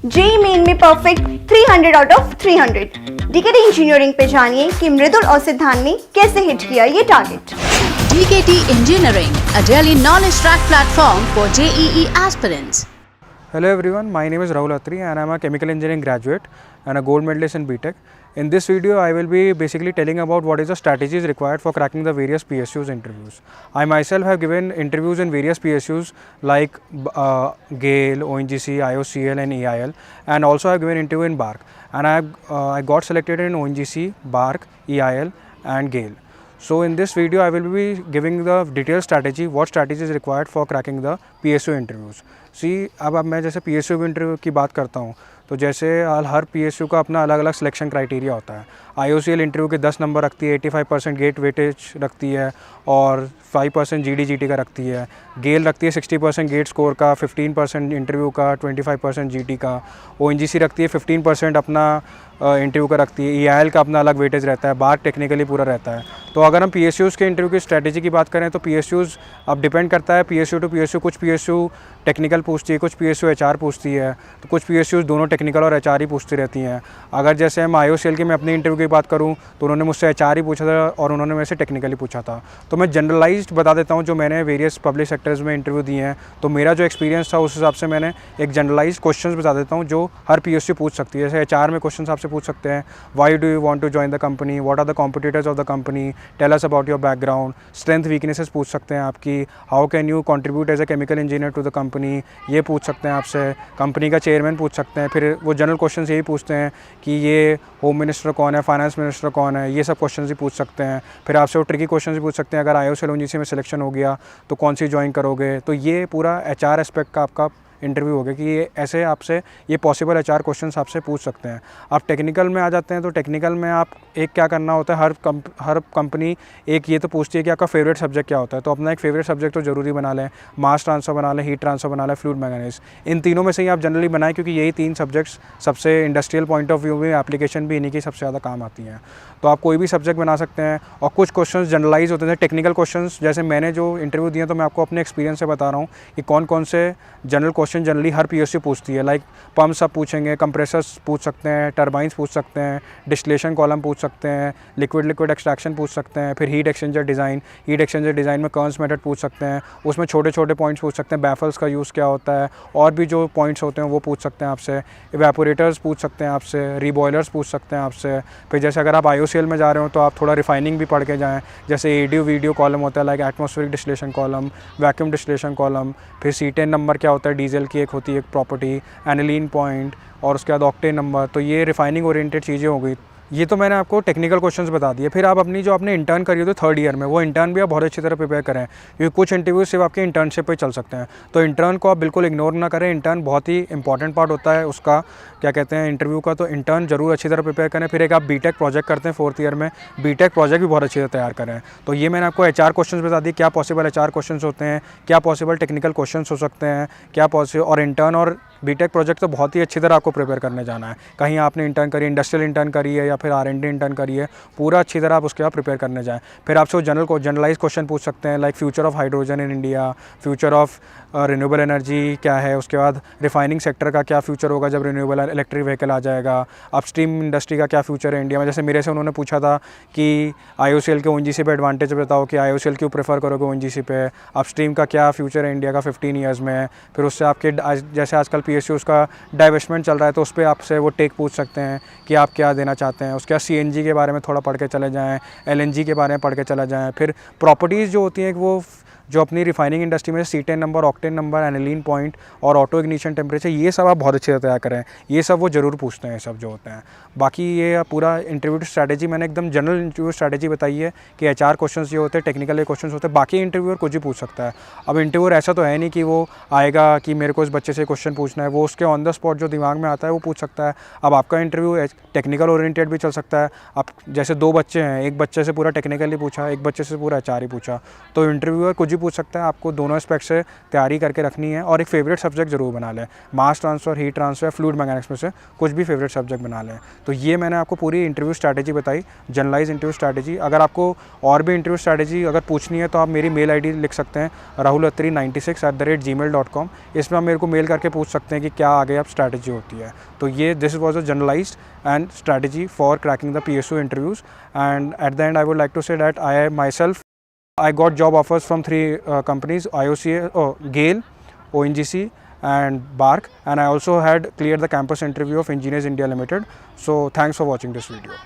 JEE main में perfect 300 out of 300। DKT engineering पे जानिए कि मृदुल और सिद्धांत ने कैसे हिट किया ये target. DKT Engineering, a daily knowledge track platform for JEE aspirants. Hello everyone, my name is Rahul Atri and I am a chemical engineering graduate and a gold medalist in BTech. In this video, I will be basically telling about what is the strategies required for cracking the various PSUs interviews. I myself have given interviews in various PSUs like GAIL, ONGC, IOCL and EIL, and also I have given interview in BARC, and I got selected in ONGC, BARC, EIL and GAIL. So in this video I will be giving the detailed strategy, what strategy is required for cracking the PSU interviews. See, अब मैं जैसे PSU interview की बात करता हूँ तो जैसे हर PSU का अपना अलग अलग सिलेक्शन क्राइटेरिया होता है। IOCL इंटरव्यू के 10 नंबर रखती है, 85% गेट वेटेज रखती है और 5% GD/GT का रखती है। गेल रखती है 60% गेट स्कोर का, 15% इंटरव्यू का, 25% GT का। ONGC रखती है 15% अपना इंटरव्यू का रखती है। EIL का अपना अलग वेटेज रहता है, बार्क टेक्निकली पूरा रहता है। तो अगर हम PSUs के इंटरव्यू की स्ट्रेटेजी की बात करें तो PSUs अब डिपेंड करता है PSU टू PSU। कुछ PSU टेक्निकल पूछती है, कुछ PSU HR पूछती है, तो कुछ PSUs दोनों टेक्निकल और HR ही पूछती रहती हैं। अगर जैसे हम IOCL की मैं अपनी इंटरव्यू की बात करूं तो उन्होंने मुझसे HR ही पूछा था और उन्होंने मेरे से टेक्निकली पूछा था। तो मैं जनरलाइज्ड बता देता हूं, जो मैंने वेरियस पब्लिक सेक्टर्स में इंटरव्यू दिए हैं तो मेरा जो एक्सपीरियंस था उस हिसाब से मैंने एक जनरलाइज्ड क्वेश्चंस बता देता हूं जो हर PSU पूछ सकती है। जैसे HR में क्वेश्चन आपसे पूछ सकते हैं, why do you want to join the company, what are the competitors of the company, tell us about your background, strength weaknesses पूछ सकते हैं आपकी, how can you contribute as a chemical engineer to the company, ये पूछ सकते हैं आपसे। Company का चेयरमैन पूछ सकते हैं। फिर वो जनरल क्वेश्चन यही पूछते हैं कि ये होम मिनिस्टर कौन है, फाइनेंस मिनिस्टर कौन है, ये सब क्वेश्चन ही पूछ सकते हैं। फिर आपसे वो ट्रिकी क्वेश्चन भी पूछ सकते हैं, अगर IOCL ONGC में सिलेक्शन हो गया तो कौन सी ज्वाइन करोगे। तो ये पूरा HR एस्पेक्ट का आपका इंटरव्यू हो गया कि ये ऐसे आपसे ये पॉसिबल HR क्वेश्चंस आपसे पूछ सकते हैं। आप टेक्निकल में आ जाते हैं तो टेक्निकल में आप एक क्या करना होता है, हर कंपनी एक ये तो पूछती है कि आपका फेवरेट सब्जेक्ट क्या होता है। तो अपना एक फेवरेट सब्जेक्ट तो ज़रूरी बना लें, मास ट्रांसफ़र बना लें, हीट ट्रांसफ़र बना लें, फ्लूइड मैकेनिक्स। इन तीनों में से ही आप जनरली बनाएं क्योंकि यही 3 सब्जेक्ट्स सबसे इंडस्ट्रियल पॉइंट ऑफ व्यू में एप्लीकेशन भी इन्हीं की सबसे ज़्यादा काम आती हैं। तो आप कोई भी सब्जेक्ट बना सकते हैं और कुछ क्वेश्चंस जनरलाइज होते हैं टेक्निकल क्वेश्चंस। जैसे मैंने जो इंटरव्यू दिए तो मैं आपको अपने एक्सपीरियंस से बता रहा हूँ कि कौन कौन से जनरल क्वेश्चन जनरली हर PSU पूछती है। लाइक पम्प्स आप पूछेंगे, कंप्रेसर्स पूछ सकते हैं, टर्बाइंस पूछ सकते हैं, डिस्टिलेशन कॉलम पूछ सकते हैं, लिक्विड एक्सट्रैक्शन पूछ सकते हैं, फिर हीट एक्सचेंजर डिज़ाइन में कर्न्स मेथड पूछ सकते हैं। उसमें छोटे छोटे पॉइंट्स पूछ सकते हैं, बैफल्स का यूज़ क्या होता है, और भी जो पॉइंट्स होते हैं वो पूछ सकते हैं आपसे। इवेपोरेटर्स पूछ सकते हैं आपसे, रीबॉयलर्स पूछ सकते हैं आपसे। फिर जैसे अगर आप IOCL में जा रहे हो तो आप थोड़ा रिफाइनिंग भी पढ़ के जाएँ। जैसे ADO कॉलम होता है, like atmospheric distillation column, vacuum distillation column. फिर C10 नंबर क्या होता है, डीजल की एक होती है प्रॉपर्टी, एनिलीन पॉइंट, और उसके बाद ऑक्टेन नंबर। तो ये रिफाइनिंग ओरिएंटेड चीज़ें हो गई। ये तो मैंने आपको टेक्निकल क्वेश्चंस बता दिए। फिर आप अपनी जो आपने इंटर्न करी हो तो 3rd ईयर में, वो इंटर्न भी आप बहुत अच्छी तरह प्रिपेयर करें क्योंकि कुछ इंटरव्यू सिर्फ आपके इंटर्नशिप पे चल सकते हैं। तो इंटर्न को आप बिल्कुल इग्नोर ना करें। इंटर्न बहुत ही इंपॉर्टेंट पार्ट होता है उसका, क्या कहते हैं, इंटरव्यू का। तो इंटर्न जरूर अच्छी तरह प्रिपेयर करें। फिर एक आप BTech प्रोजेक्ट करते हैं 4th ईयर में, BTech प्रोजेक्ट भी बहुत अच्छी तरह तैयार करें। तो ये मैंने आपको HR क्वेश्चन बता दिए, क्या पॉसिबल HR क्वेश्चन होते हैं, क्या पॉसिबल टेक्निकल क्वेश्चन हो सकते हैं, क्या पॉसिबल। और इंटर्न और BTech प्रोजेक्ट तो बहुत ही अच्छी तरह आपको प्रिपेयर करने जाना है। कहीं आपने इंटर्न करी, इंडस्ट्रियल इंटर्न करी है या फिर R&D इंटर्न करी है, पूरा अच्छी तरह आप उसके बाद प्रिपेयर करने जाएँ। फिर आपसे जनरलाइज क्वेश्चन पूछ सकते हैं, like future of hydrogen in India, future of renewable energy क्या है, उसके बाद रिफाइनिंग सेक्टर का क्या फ्यूचर होगा जब रिन्यूएबल इलेक्ट्रिक व्हीकल आ जाएगा, अपस्ट्रीम इंडस्ट्री का क्या फ्यूचर है इंडिया में। जैसे मेरे से उन्होंने पूछा था कि IOCL के ONGC पे एडवांटेज बताओ कि IOCL क्यों प्रेफर करोगे ONGC पे, अपस्ट्रीम का क्या फ्यूचर है इंडिया का 15 ईयर्स में। फिर उससे आपके जैसे आजकल PSUs का डाइवेस्टमेंट चल रहा है तो उस पर आपसे वो टेक पूछ सकते हैं कि आप क्या देना चाहते हैं। उसके बाद CNG के बारे में थोड़ा पढ़ के चले जाएँ, LNG के बारे में पढ़ के चला जाएँ। फिर प्रॉपर्टीज़ जो होती हैं वो जो अपनी रिफाइनिंग इंडस्ट्री में C10 number, octane number, aniline point और ऑटो इग्निशन टेम्परेचर, ये सब आप बहुत अच्छे से तैयार करें। ये सब वो ज़रूर पूछते हैं, ये सब जो होते हैं। बाकी ये पूरा इंटरव्यू स्ट्रैटेजी मैंने एकदम जनरल इंटरव्यू स्ट्रैटेजी बताई है कि HR क्वेश्चंस ये होते हैं, टेक्निकल क्वेश्चंस होते हैं। बाकी इंटरव्यूअर कुछ भी पूछ सकता है। अब इंटरव्यूअर ऐसा तो है नहीं कि वो आएगा कि मेरे को इस बच्चे से क्वेश्चन पूछना है, वो उसके ऑन द स्पॉट जो दिमाग में आता है वो पूछ सकता है। अब आपका इंटरव्यू टेक्निकल ओरिएंटेड भी चल सकता है। अब जैसे 2 बच्चे हैं, एक बच्चे से पूरा टेक्निकली पूछा, एक बच्चे से पूरा HR ही पूछा, तो इंटरव्यूअर कुछ भी पूछ सकता है, आपको दोनों एस्पेक्ट से तैयारी करके रखनी है और एक फेवरेट सब्जेक्ट जरूर बना लें। मास transfer, heat transfer, fluid mechanics में से कुछ भी फेवरेट सब्जेक्ट बना लें। तो ये मैंने आपको पूरी इंटरव्यू स्ट्रैटेजी बताई, जनरलाइज इंटरव्यू स्ट्रैटेजी। अगर आपको और भी इंटरव्यू स्ट्रैटेजी अगर पूछनी है तो आप मेरी मेल ID लिख सकते हैं rahulattri96@gmail.com। इसमें आप मेरे को मेल करके पूछ सकते हैं कि क्या आगे आप स्ट्रैटेजी होती है। तो ये this was a generalized and strategy for cracking the PSU interviews. And at the end I would like to say that I got job offers from 3 companies: IOCA, GAIL, ONGC and BARC, and I also had cleared the campus interview of Engineers India Limited. So thanks for watching this video.